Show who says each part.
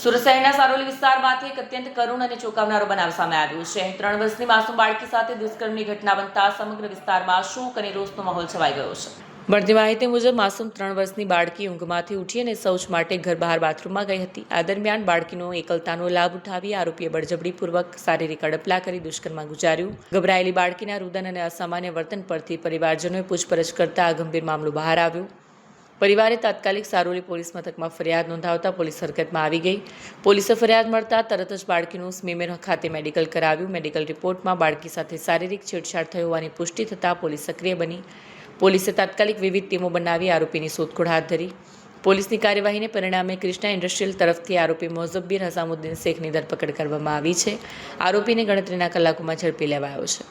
Speaker 1: સુરત શહેરના સારોલી વિસ્તારમાંથી એક અત્યંત કરુણ અને ચોંકાવનારો બનાવ સામે આવ્યો છે। 3 વર્ષની માસૂમ બાળકી સાથે દુષ્કર્મની ઘટના બનતા સમગ્ર વિસ્તારમાં શોક અને રોષનો માહોલ છવાઈ ગયો છે। મળતી માહિતી મુજબ માસૂમ 3 વર્ષની બાળકી ઊંઘમાંથી ઉઠી અને શૌચ માટે ઘર બહાર બાથરૂમમાં ગઈ હતી। આ દરમિયાન બાળકીનો એકલતાનો લાભ ઉઠાવી આરોપીએ બળજબરીપૂર્વક શારીરિક અડપલા કરી દુષ્કર્મ ગુજાર્યું। ગભરાયેલી બાળકીના રુદન અને અસામાન્ય વર્તન પરથી પરિવારજનોએ પૂછપરછ કરતા આ ગંભીર મામલો બહાર આવ્યો। પરિવારે તાત્કાલિક સારોલી પોલીસ મથકમાં ફરિયાદ નોંધાવતા પોલીસ હરકતમાં આવી ગઈ। પોલીસે ફરિયાદ મળતા તરત જ બાળકીનું સ્મીમેર ખાતે મેડિકલ કરાવ્યું। મેડિકલ રિપોર્ટમાં બાળકી સાથે શારીરિક છેડછાડ થઈ હોવાની પુષ્ટિ થતાં પોલીસ સક્રિય બની। પોલીસે તાત્કાલિક વિવિધ ટીમો બનાવી આરોપીની શોધખોળ હાથ ધરી। પોલીસની કાર્યવાહીને પરિણામે ક્રિષ્ના ઇન્ડસ્ટ્રીયલ તરફથી આરોપી મોઝબ્બીર હસામુદ્દીન શેખની ધરપકડ કરવામાં આવી છે। આરોપીને ગણતરીના કલાકોમાં ઝડપી લેવાયો છે।